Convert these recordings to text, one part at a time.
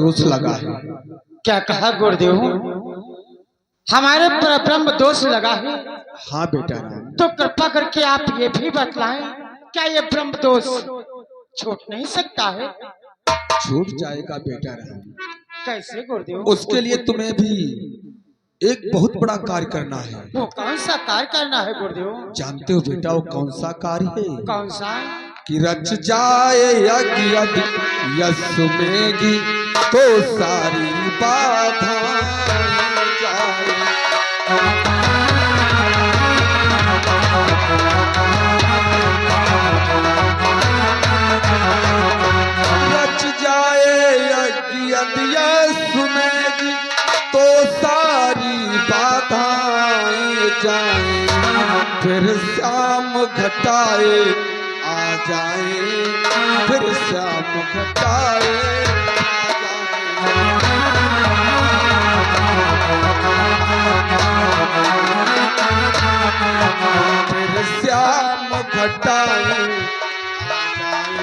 दोष लगा है। क्या कहा गुरुदेव? हमारे पर ब्रह्म दोष लगा है? हाँ बेटा राम। तो कृपा करके आप ये भी बतलाएं, क्या ये ब्रह्म दोष छूट नहीं सकता है? छूट जाएगा बेटा राम। कैसे गुरुदेव? उसके लिए तुम्हें भी एक बहुत बड़ा कार्य करना है। वो कौन सा कार्य करना है गुरुदेव? जानते हो बेटा वो कौन सा कार्य है? कौन सा? कि रच जाए यज्ञ यदि यश मेघी तो सारी बाधा जाए। रच जाए यज्ञ यदि यश मेघी तो सारी बाधाएं जाए। फिर श्याम घटाए आ जाए, फिर श्याम घटाए आ जाए। फिर श्याम घटाए आ जाए,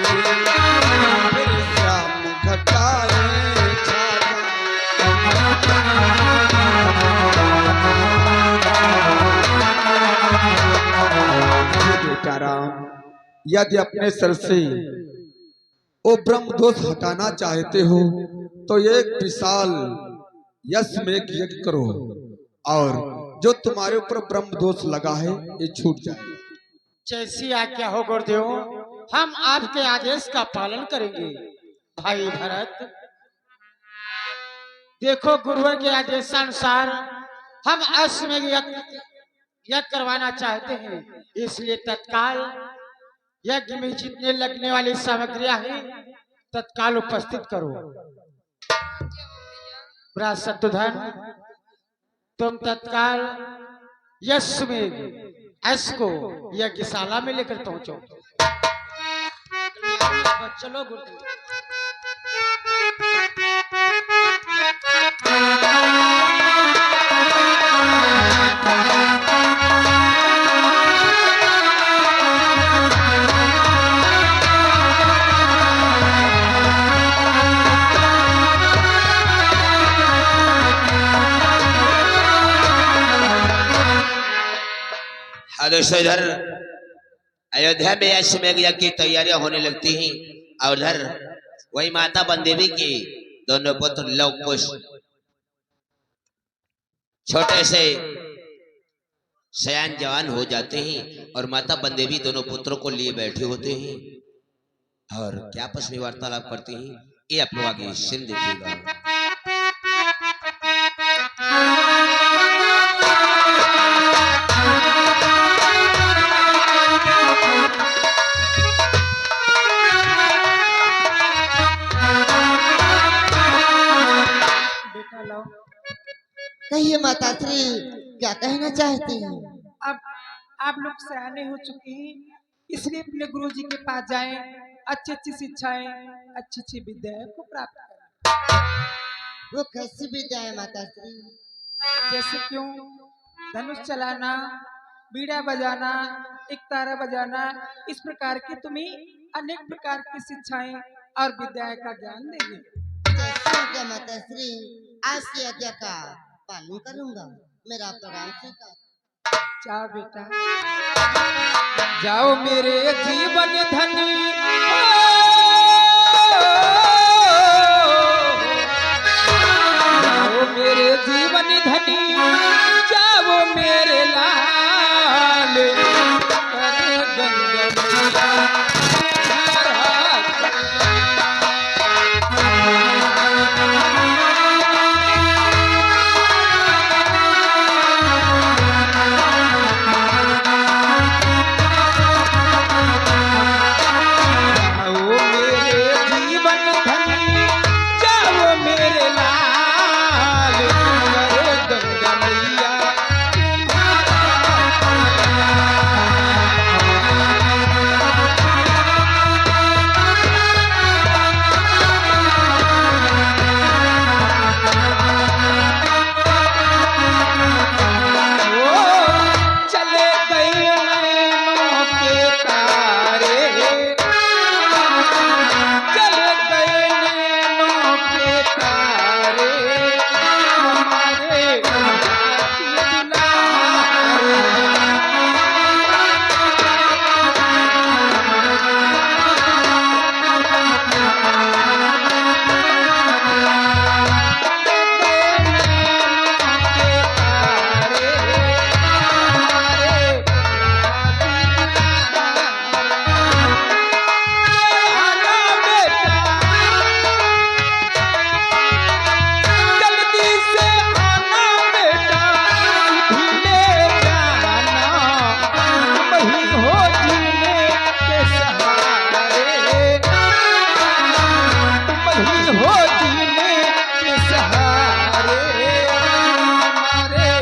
फिर श्याम घटाए छा जाए। बेटा राम, यदि अपने सर से वो ब्रह्म दोष हटाना चाहते हो तो एक विशाल यश में यज्ञ करो और जो तुम्हारे ऊपर ब्रह्म दोष लगा है ये छूट जाए। जैसी आज्ञा हो गुरुदेव, हम आपके आदेश का पालन करेंगे। भाई भरत, देखो गुरुवर के आदेशानुसार हम अश्वमेध यज्ञ करवाना चाहते हैं, इसलिए तत्काल यज्ञ में जितने लगने वाली सामग्रियां हैं तत्काल उपस्थित करो। शत्रुधन, तुम तत्काल यश को यज्ञशाला में लेकर पहुंचो। चलो गुरुदेव। दोस्तों, इधर अयोध्या में अश्वमेध यज्ञ की तैयारियां होने लगती हैं और उधर वही माता बनदेवी की दोनों पुत्र लव कुश छोटे से सयान जवान हो जाते हैं और माता बनदेवी दोनों पुत्रों को लिए बैठे होते हैं और क्या आपस में वार्तालाप करते हैं, ये आप लोग आगे सीन देखिएगा। कहिए माता श्री, क्या कहना चाहती हैं? अब आप लोग सयाने हो चुके हैं, इसलिए अपने गुरु जी के पास जाएं, अच्छी अच्छी शिक्षाएं, अच्छी अच्छी विद्याएं को प्राप्त करें। वो कैसी विद्या है माता श्री? जैसे क्यों, धनुष चलाना, बीड़ा बजाना, एक तारा बजाना, इस प्रकार की तुम्हें अनेक प्रकार की शिक्षाएं और विद्याएं का ज्ञान देंगे। जैसे क्या माता श्री, आज की आज्ञा का पालन करूंगा। मेरा प्रणाम स्वीकार। जाओ बेटा, जाओ मेरे जीवन धनी, जाओ मेरे जीवन धनी, जाओ मेरे लाल, करे गंगा ही हो जीने के सहारे, तुम ही हो जीने के सहारे हमारे।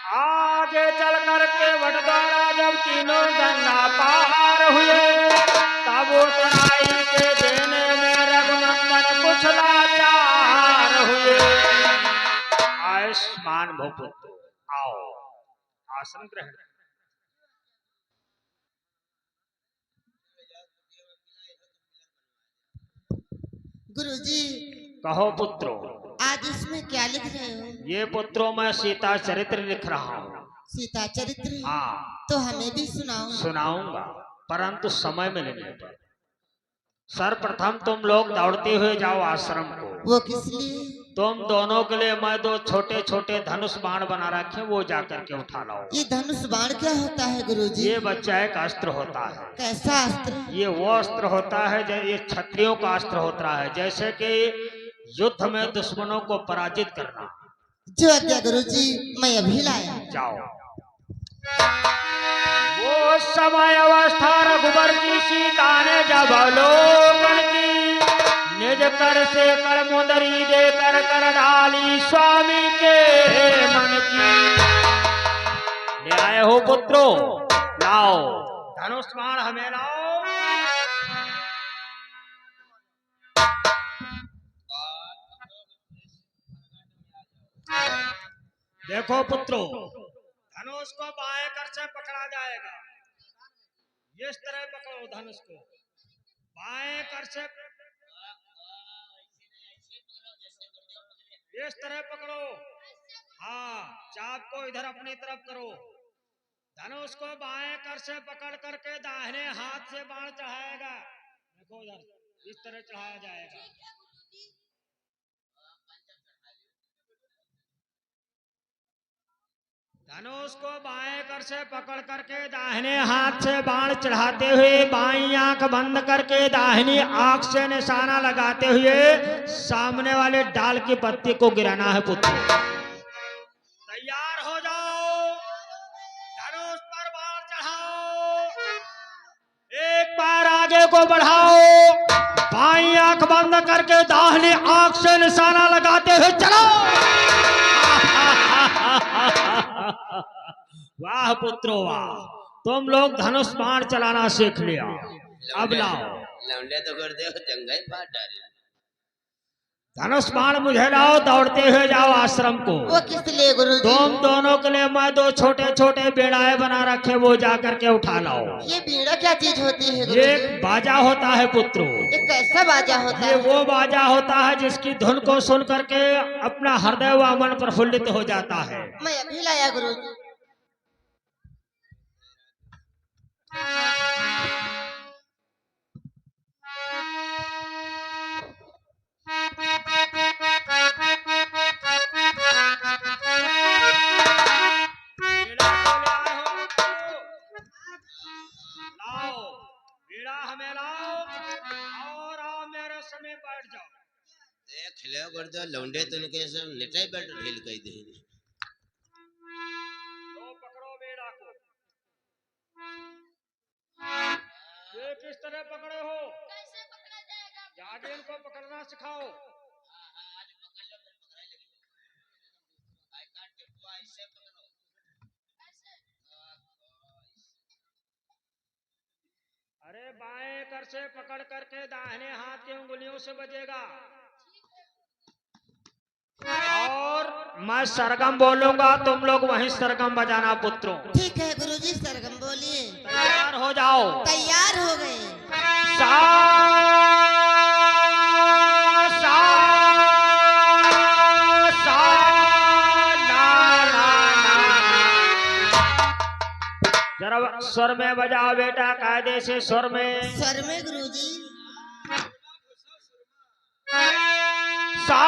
आगे चल करके वटद्वारा जब तीनों गंगा पार हुए, तब उतराई के देने में रघुनंदन कुछ लाचार हुए। आयुष्मान भूपुत्र आओ आसन ग्रहण। गुरुजी, कहो पुत्रो, आज इसमें क्या लिख रहे हो? ये पुत्रों मैं सीता चरित्र लिख रहा हूँ। सीता चरित्र? हाँ तो हमें भी सुनाओ। सुनाऊंगा, परंतु समय मिलने पर। सर्वप्रथम तुम लोग दौड़ते हुए जाओ आश्रम को। वो किस लिए? तुम दोनों के लिए मैं दो छोटे छोटे धनुष बाण बना रखे, वो जाकर के उठा लाओ। ये धनुष बाण क्या होता है गुरुजी? ये बच्चा एक अस्त्र होता है। कैसा अस्त्र? ये वो अस्त्र होता है जो ये क्षत्रियों का अस्त्र होता है, जैसे कि युद्ध में दुश्मनों को पराजित करना। जो आज्ञा गुरुजी, मैं अभी लाया। जाओ। वो समय अवस्था रघुबर की सीता ने जब अवलोकन की, निज कर से कर मुंदरी देकर कर डाली स्वामी के मन की। ले आए हो पुत्रो, लाओ धनुष बाण हमें लाओ। देखो पुत्रो, धनुष को बाएं कर से पकड़ा जाएगा। इस तरह पकड़ो धनुष को, बाएं कर से इस तरह पकड़ो। हाँ, चाप को इधर अपनी तरफ करो। धनुष को बाएं कर से पकड़ करके दाहिने हाथ से बाण चढ़ाएगा। देखो इधर, इस तरह चढ़ाया जाएगा। धनुष को बाएं कर से पकड़ करके दाहिने हाथ से बाण चढ़ाते हुए बाईं आंख बंद करके दाहिनी आंख से निशाना लगाते हुए सामने वाले डाल की पत्ती को गिराना है पुत्र। तैयार हो जाओ, धनुष पर बाण चढ़ाओ। एक बार आगे को बढ़ाओ, बाईं आंख बंद करके दाहिनी आंख से निशाना लगाते हुए चलो। वाह पुत्रो वाह, तुम लोग धनुष बाण चलाना सीख लिया। अब लाओ। लौंडे तो कर दे जंगल फाड़ डाले। धनुष बाण मुझे लाओ, दौड़ते हुए जाओ आश्रम को। वो किस लिए गुरुजी? तुम दोनों के लिए मैं दो छोटे छोटे बेड़ाए बना रखे, वो जाकर के उठा लाओ। ये बीड़ा क्या चीज होती है ये गुरुजी? एक बाजा होता है पुत्रो। ये कैसा बाजा होता ये है? वो बाजा होता है जिसकी धुन को सुन करके अपना हृदय व मन प्रफुल्लित हो जाता है। मैं अभी लाया गुरुजी। लाओ बीड़ा हमें लाओ और आओ मेरे समय बैठ जाओ। देख ले कर दो लौंडे तो उनके सब नेटाई बैठ ढील कर दे। लो पकड़ो बीड़ा को। ये किस तरह पकड़े हो? कैसे पकड़ा जाएगा? जाके इनको पकड़ना सिखाओ। अरे बाएं कर से पकड़ करके दाहिने हाथ की उंगलियों से बजेगा और मैं सरगम बोलूंगा, तुम लोग वहीं सरगम बजाना पुत्रों। ठीक है गुरुजी, सरगम बोलिए। तैयार हो जाओ। तैयार हो गए। सा सा सा ला ला ला। जरा स्वर में बजाओ बेटा, कायदे से स्वर में। स्वर में गुरुजी। सा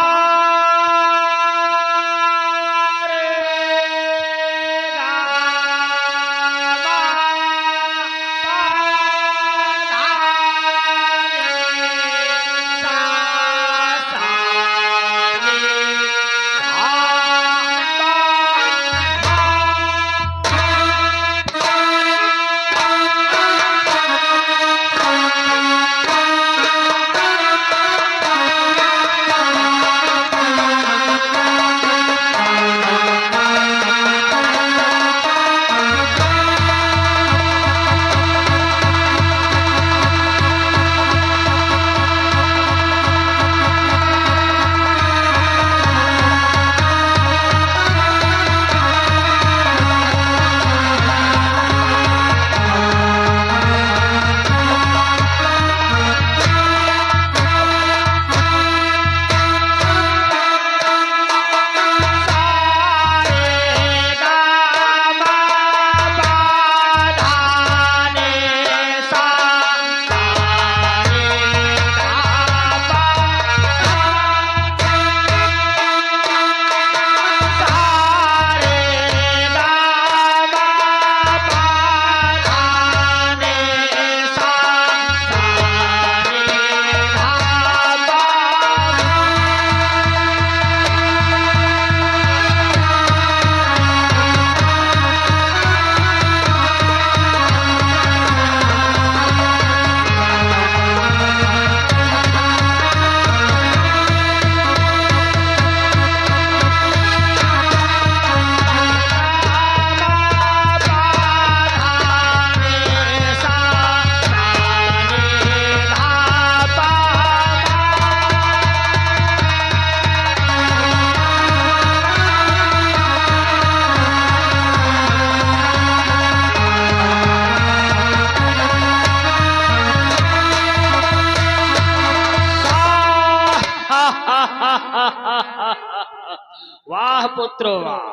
वाह पुत्रो वाह,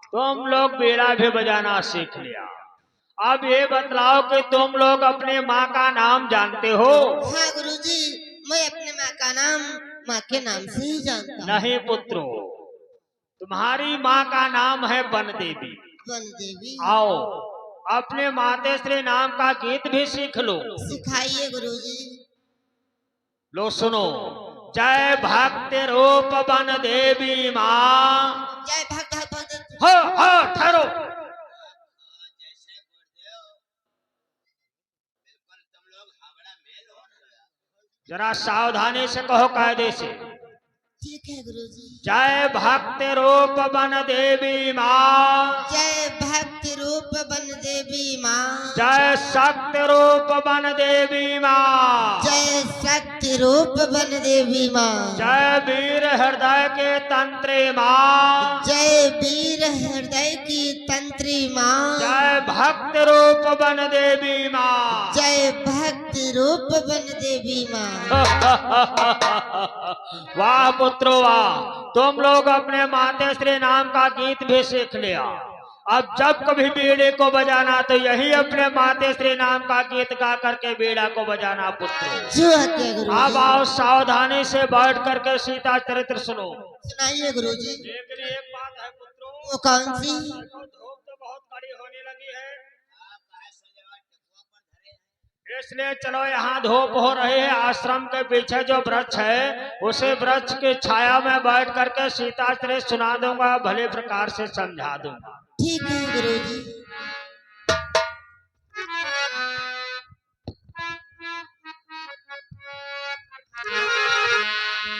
तुम लोग बीड़ा भी बजाना सीख लिया। अब ये बतलाओ कि तुम लोग अपने माँ का नाम जानते हो? हाँ गुरुजी, मैं अपने माँ का नाम माँ के नाम से ही जानता हूँ। नहीं पुत्रो, तुम्हारी माँ का नाम है वन देवी। वन देवी। आओ अपने मातेश्री नाम का गीत भी सीख लो। सिखाइए गुरुजी। लो सुनो। जय भक्त रूप वन देवी माँ। जय भक्त भक्त। हो ठहरो। जैसे गुरुदेव, बिल्कुल तुम लोग हावड़ा मेल हो। जरा सावधानी से कहो, कायदे से। ठीक है गुरुजी। जय भक्त रूप वन देवी माँ। जय भक्ति रूप वन देवी माँ। जय शक्ति रूप वन देवी माँ। जय शक्ति रूप वन देवी माँ। जय वीर हृदय के तंत्री माँ। जय वीर हृदय की तंत्री माँ। जय भक्त रूप वन देवी माँ। जय भक्ति रूप वन देवी माँ। वाह पुत्रो वाह, तुम लोग अपने मातेश्री नाम का गीत भी सीख लिया। अब जब कभी बीड़े को बजाना तो यही अपने मातेश्री नाम का गीत गा करके बीड़ा को बजाना पुत्रो। जो आज्ञा गुरुजी। अब आओ सावधानी से बैठ करके सीता चरित्र सुनो। सुनाइए गुरुजी। लेकिन एक बात है पुत्रो। वो कौन सी? धूप तो बहुत कड़ी होने लगी है, इसलिए चलो यहाँ धूप हो रही है। आश्रम के पीछे जो वृक्ष है उसे वृक्ष की छाया में बैठ करके सीता चरित्र सुना दूंगा, भले प्रकार से समझा दूंगा। ठीक है गुरुजी।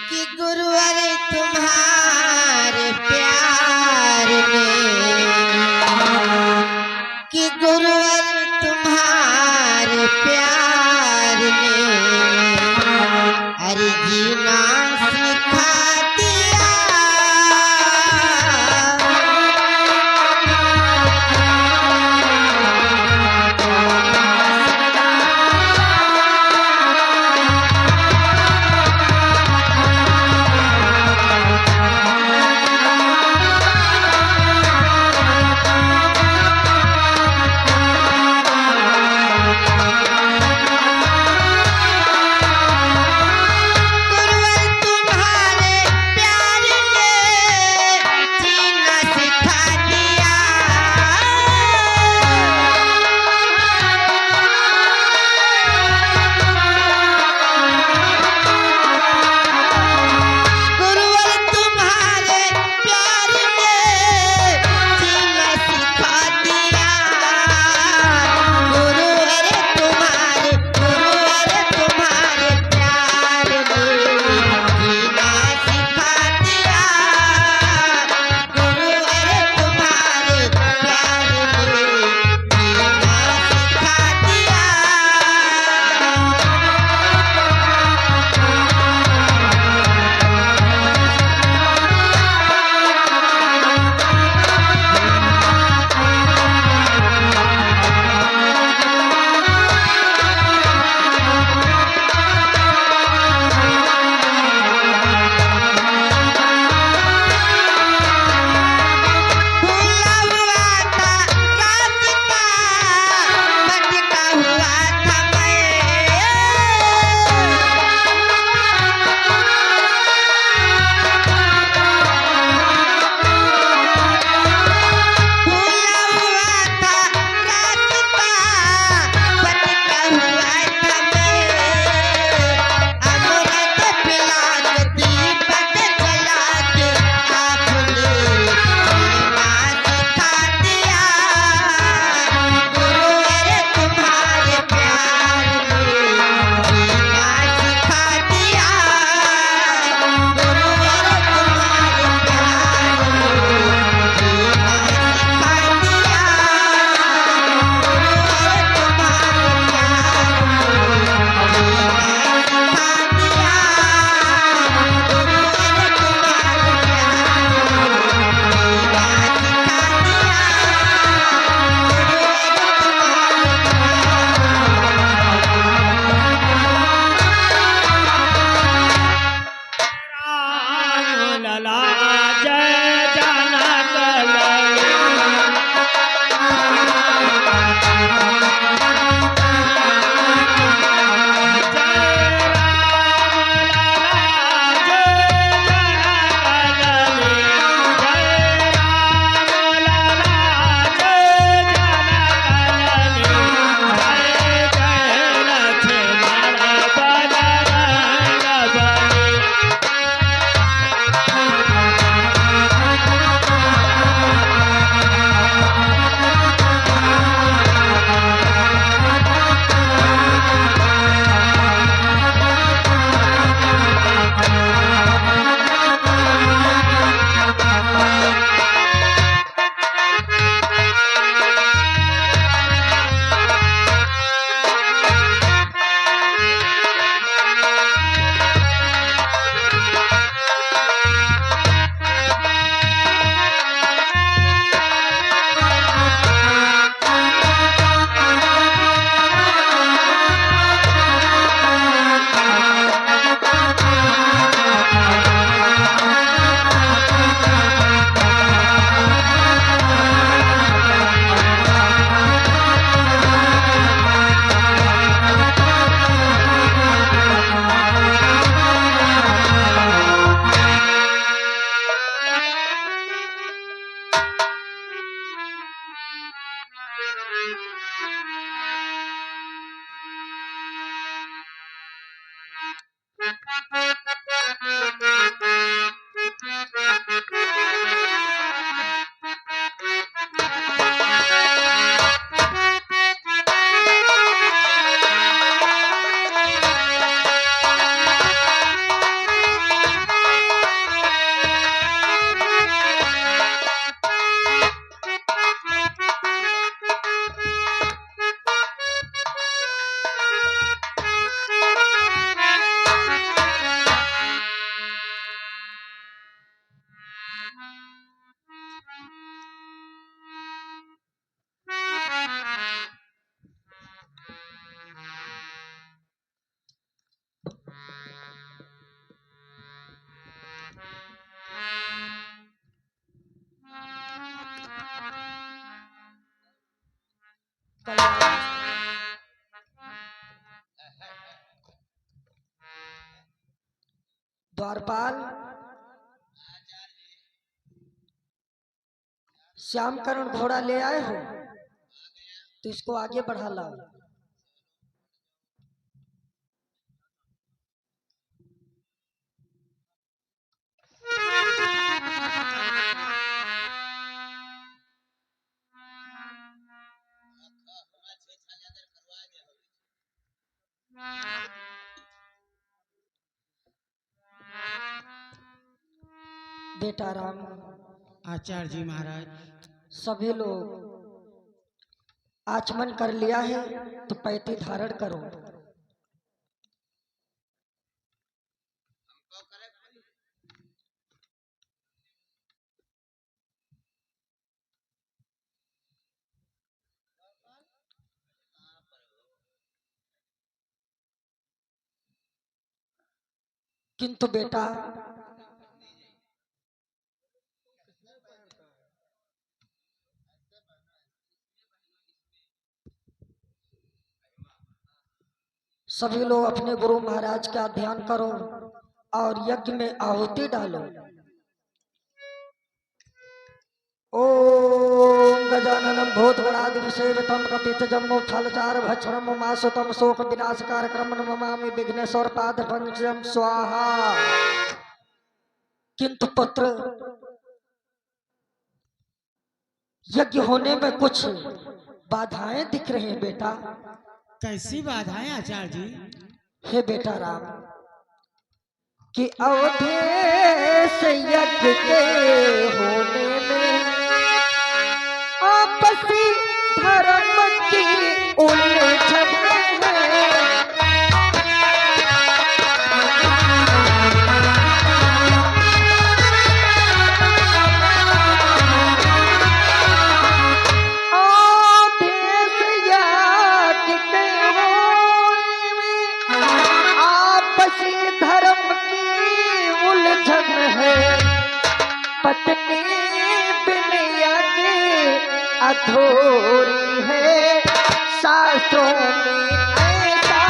कि गुरुवर तुम्हारे प्यार में, कि गुरुवर तुम्हारे प्यार ने हरि जीना सिखा दिया। द्वारपाल, श्यामकरण घोड़ा ले आए हो तो इसको आगे बढ़ा लाओ। बेटा राम, आचार्य जी महाराज, सभी लोग आचमन कर लिया है तो पैती धारण करो। किंतु बेटा सभी लोग अपने गुरु महाराज का ध्यान करो और यज्ञ में आहुति डालो। ओम गजाननम भूतगणाधि सेवितम कपितजम्बो फलचार भक्षणम मासुतम शोक विनाशकार क्रम नमामि विघ्नेश्वर पाद पंचम स्वाहा। किंतु पुत्र, यज्ञ होने में कुछ बाधाएं दिख रही हैं बेटा। कैसी बाधाएं आचार्य जी? हे बेटा राम, कि अवधेश यज्ञ के होने में आपसी धर्म की उलझन है। अवधेश यज्ञ के होने में आपसी धर्म की उलझन है। पत्नी बिन यज्ञ अधूरी है, शास्त्रों में ऐसा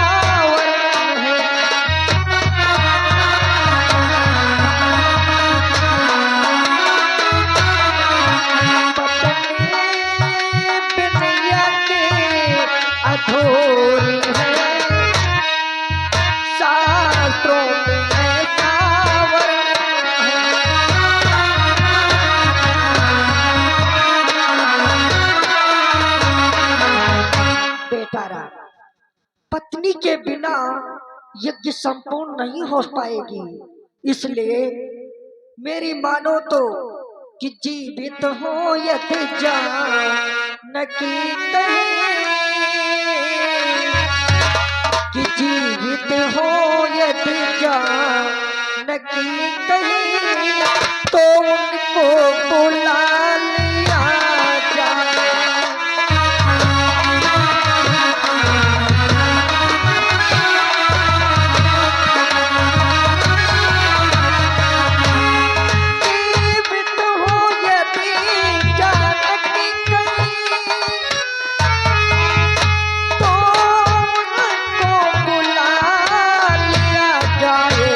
वर्णन है। पत्नी बिन यज्ञ अधूरी है, शास्त्रों में ऐसा वर्णन है। बेटा राम, पत्नी के बिना यज्ञ संपूर्ण नहीं हो पाएगी, इसलिए मेरी मानो तो कि जीवित हो यदि जान की कहीं, कि जीवित हो यदि जान की कहीं, तो उनको बुला लिया जाए। जीवित हो यदि जान की कहीं, तो उनको बुला लिया जाए।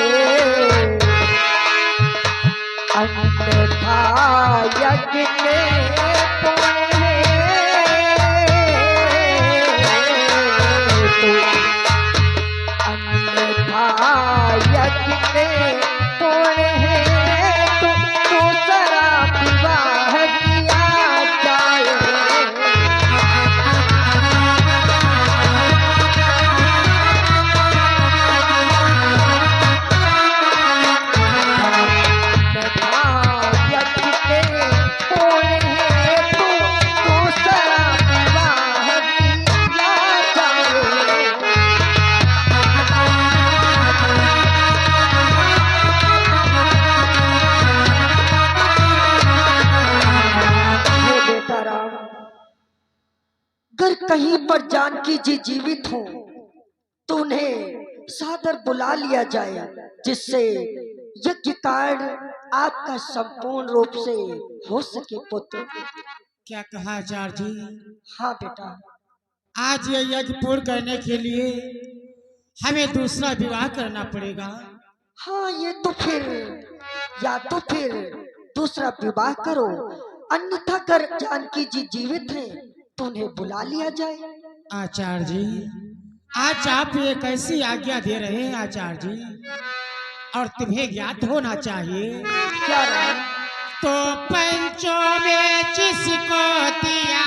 अगर कहीं पर जानकी जी जीवित हो तो उन्हें सादर बुला लिया जाए, जिससे यज्ञ कार्य आपका संपूर्ण रूप से हो सके पुत्र। क्या कहा आचार्य जी? हाँ बेटा। आज ये यज्ञ पूर्ण करने के लिए हमें दूसरा विवाह करना पड़ेगा। हाँ, ये तो फिर या तो फिर दूसरा विवाह करो, अन्यथा अगर जानकी जी जीवित हैं तो उन्हें बुला लिया जाए। आचार्य जी, आज आप ये कैसी आज्ञा दे रहे हैं आचार्य जी? और तुम्हें ज्ञात होना चाहिए क्या रहा? तो पंचों में जिसको दिया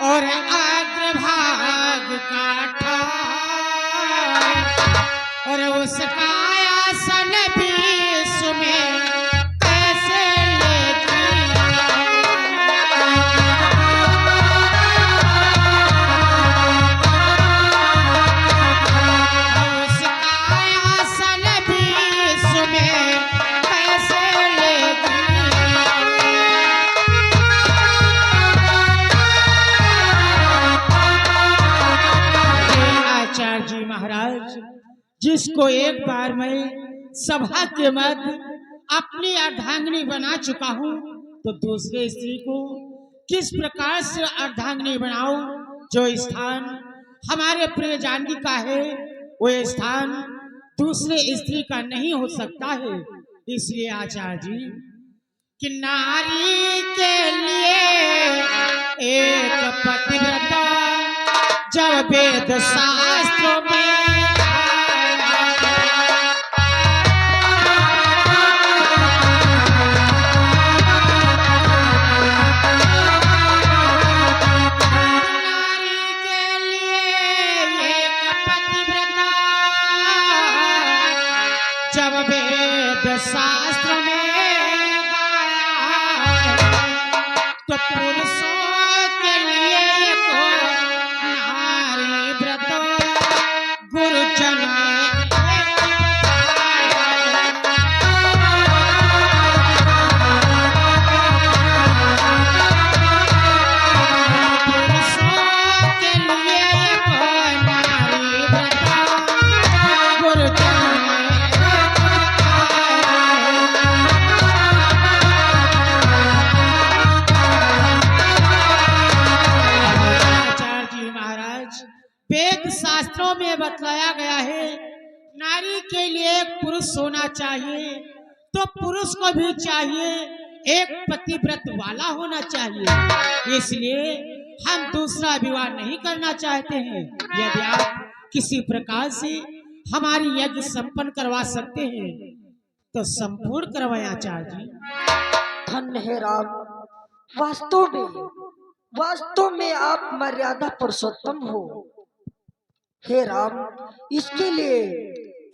और अग्रभाग काटा और उसका आसन बीच में कैसे लेती उसका आसन बीच में कैसे लेती आचार्य जी महाराज, जिसको एक बार मैं सभा के मध्य अपनी अर्धांगिनी बना चुका हूँ, तो दूसरे स्त्री को किस प्रकार से अर्धांगिनी बनाऊं? जो स्थान हमारे प्रिय जानकी का है वो स्थान दूसरे स्त्री का नहीं हो सकता है। इसलिए आचार्य जी कि नारी के लिए एक पतिव्रता जब वेद शास्त्रों में नारी के लिए एक पतिव्रता जब वेद शास्त्र में गाया तो पुरुषों के लिए को नारी व्रत गुरुजन में पुरुषों के लिए को नारी व्रत गुरुजन आचार्य जी महाराज, वेद शास्त्रों में बतलाया गया है नारी के लिए एक पुरुष होना चाहिए, तो पुरुष को भी चाहिए एक पतिव्रत वाला होना चाहिए। इसलिए हम दूसरा विवाह नहीं करना चाहते हैं। यदि आप किसी प्रकार से हमारी यज्ञ संपन्न करवा सकते हैं तो संपूर्ण करवाएं आचार्य जी। धन्य है राम, वास्तव में आप मर्यादा पुरुषोत्तम हो। हे राम, इसके लिए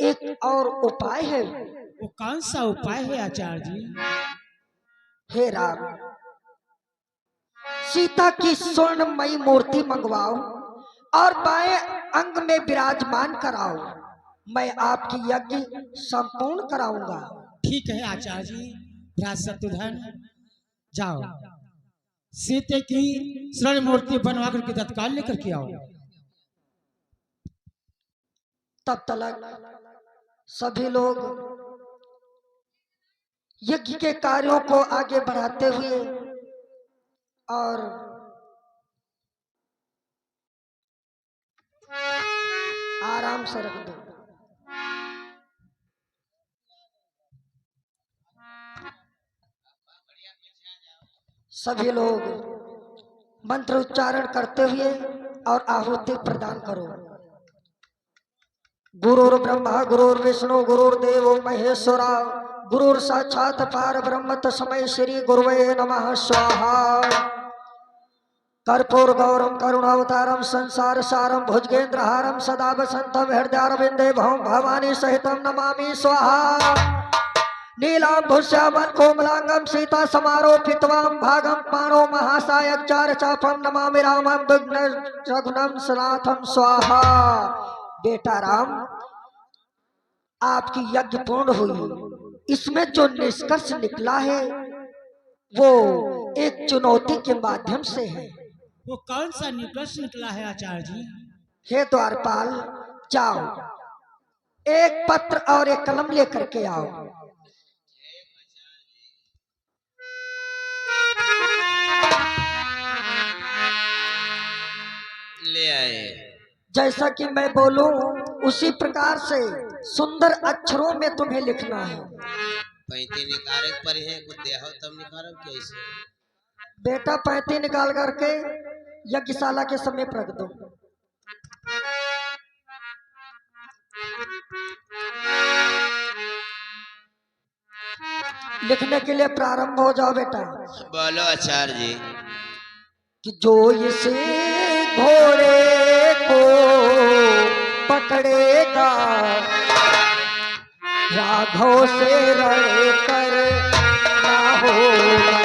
एक और उपाय है। वो कौन सा उपाय है आचार्य जी? हे राम, सीता की स्वर्णमयी मूर्ति मंगवाओ और बाएं अंग में विराजमान कराओ। मैं आपकी यज्ञ संपूर्ण कराऊंगा। ठीक है आचार्य जी। भ्रात शत्रुधन, जाओ सीते की स्वर्ण मूर्ति बनवा करके तत्काल लेकर के आओ। तब तक सभी लोग यज्ञ के कार्यों को आगे बढ़ाते हुए और आराम से रख दो। सभी लोग मंत्र उच्चारण करते हुए और आहुति प्रदान करो। गुरुर् ब्रह्मा गुरुर्विष्णु गुरुर्देवो महेश्वरा गुरुर् साक्षात् परब्रह्म तस्मै श्री गुरुवे नमः स्वाहा। कर्पूर गौरम करुणावतारम संसार सारम भुजगेंद्रहारम सदा वसंतम हृदयारविंदे भवम भवानी सहितम नमामि स्वाहा। नीलांभुश्यामं कोमलांगम सीता समारोपितवाम भागम पाणो महासायक चार चापम नमामि रामं विघ्न रघुनम सनाथम स्वाहा। बेटा राम, आपकी यज्ञ पूर्ण हुई। इसमें जो निष्कर्ष निकला है वो एक चुनौती के माध्यम से है। वो कौन सा निष्कर्ष निकला है आचार्य जी? हे द्वारपाल, जाओ एक पत्र और एक कलम लेकर के आओ। ले आए। जैसा कि मैं बोलूं उसी प्रकार से सुंदर अक्षरों में तुम्हें लिखना है। पैंती निकारे पर है कुछ देहो तब निकारो कैसे? बेटा पैंती निकाल करके यज्ञशाला के समीप रख दो। लिखने के लिए प्रारंभ हो जाओ बेटा। बोलो आचार्य जी। कि जो इस घोड़े को पकड़ेगा राघव से रण कर ना होगा।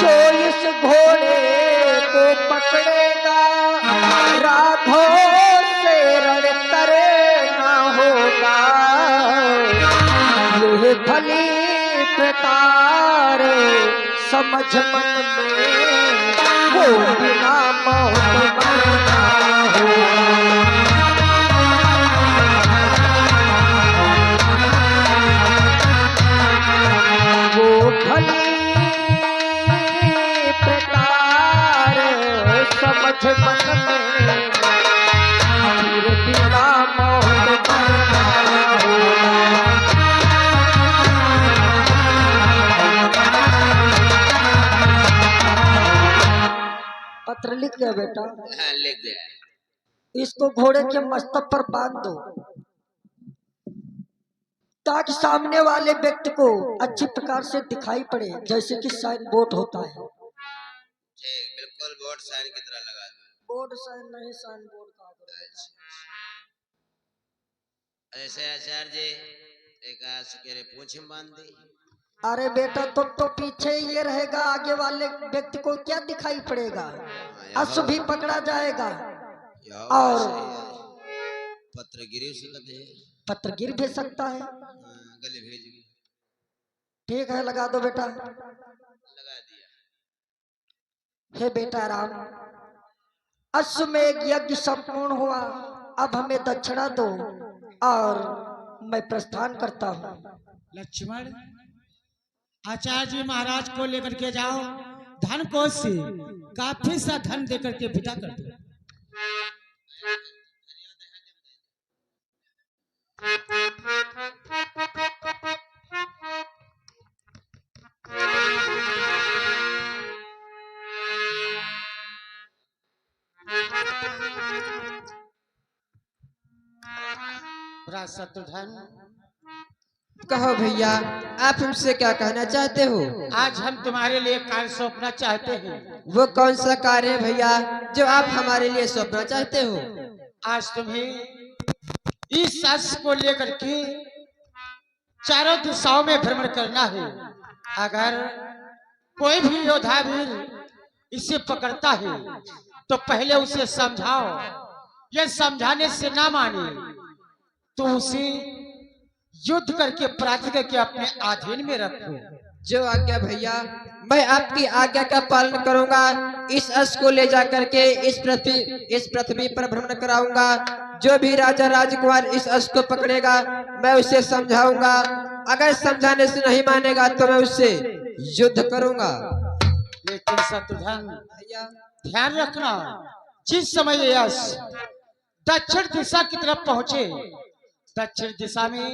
जो इस घोड़े को पकड़ेगा राघव से रण करे ना होगा। यह भली प्रकार समझ मन में वो बिना मौत मरना होगा। वो भली प्रकार समझ मन में फिर बिना मौत मरना होगा। पत्र लिख लिया बेटा? हाँ लिख गया। इसको घोड़े के मस्तक पर बांध दो ताकि सामने वाले व्यक्ति को अच्छी प्रकार से दिखाई पड़े, जैसे कि साइन बोर्ड होता है। ठीक बिल्कुल बोर्ड साइन की तरह लगा दो। बोर्ड साइन नहीं, साइन बोर्ड का। ऐसे आचार्य जी एक सुकेरे पूंछ में बांध दी। अरे बेटा तुम तो पीछे ये रहेगा, आगे वाले व्यक्ति को क्या दिखाई पड़ेगा? अश्व भी पकड़ा जाएगा और पत्र गिरी सकते हैं। पत्र गिर भी सकता है। गले भेज गई। ठीक है लगा दो बेटा। लगा दिया। हे बेटा राम, अश्वमेध यज्ञ संपूर्ण हुआ, अब हमें दक्षिणा दो और मैं प्रस्थान करता हूँ। लक्ष्मण, आचार्य जी महाराज को लेकर के जाओ, धन कोष से काफी सा धन देकर के विदा कर दो। शत्रुघ्न, कहो भैया, आप हमसे क्या कहना चाहते हो? आज हम तुम्हारे लिए कार्य सौंपना चाहते हैं। वो कौन सा कार्य है भैया जो आप हमारे लिए सौंपना चाहते हो? आज तुम्हें इस अश्व को लेकर के चारों दिशाओं में भ्रमण करना है। अगर कोई भी योद्धा वीर इसे पकड़ता है तो पहले उसे समझाओ, यह समझाने से ना माने तो उसे युद्ध करके पराजित करके अपने अधीन में रखो। जो आज्ञा भैया, मैं आपकी आज्ञा का पालन करूंगा। इस अश्व को ले जा करके इस पृथ्वी पर भ्रमण कराऊंगा। जो भी राजा राजकुमार इस अश्व को पकड़ेगा मैं उसे समझाऊंगा। अगर समझाने से नहीं मानेगा तो मैं उससे युद्ध करूंगा। लेकिन शत्रुघ्न ध्यान रखना, जिस समय ये अश्व दक्षिण दिशा की तरफ पहुंचे, दक्षिण दिशा में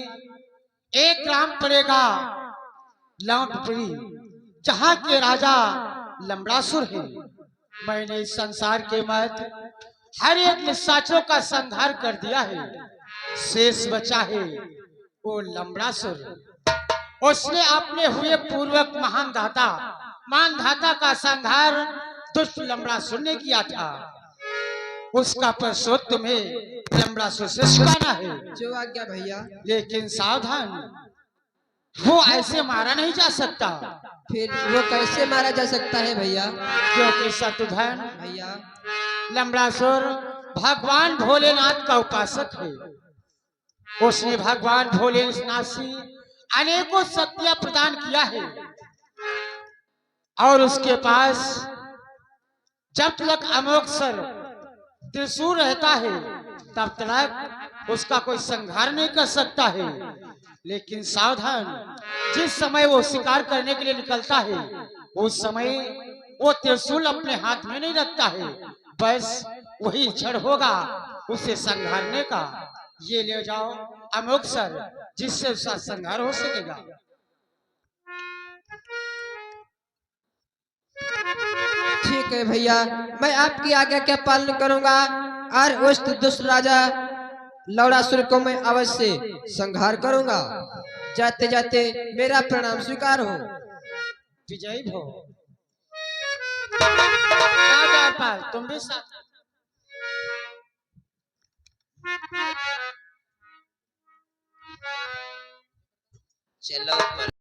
एक ग्राम पड़ेगा लौटपुरी, जहां के राजा लंबड़ासुर है। मैंने इस संसार के मत हर एक निशाचरों का संहार कर दिया है। शेष बचा है वो लंबड़ासुर। उसने अपने हुए पूर्वक महान धाता का संहार दुष्ट लंबड़ासुर ने किया था। उसका प्रतिशोध तुम्हें लंबड़ासुर से चुकाना है। जो आज्ञा भैया। लेकिन सावधान, वो ऐसे मारा नहीं जा सकता। फिर वो कैसे मारा जा सकता है भैया? क्योंकि शत्रुघ्न भैया, लंबड़ासुर भगवान भोलेनाथ का उपासक है। उसने भगवान भोलेनाथ से अनेकों शक्तियां प्रदान किया है और उसके पास जब तक अमोक्षर त्रिशूल रहता है तब तक उसका कोई संहार नहीं कर सकता है। लेकिन सावधान, जिस समय वो शिकार करने के लिए निकलता है उस समय वो त्रिशूल अपने हाथ में नहीं रखता है, बस वही क्षण होगा उसे संहारने का। ये ले जाओ अमोक्षर, जिससे उसका संहार हो सकेगा। ठीक है भैया, मैं आपकी आज्ञा का पालन करूंगा और उस दुष्ट राजा लौड़ासुर को मैं अवश्य संहार करूंगा। जाते जाते मेरा प्रणाम स्वीकार हो। विजयी भो। राजा पाल, तुम भी साथ। चलो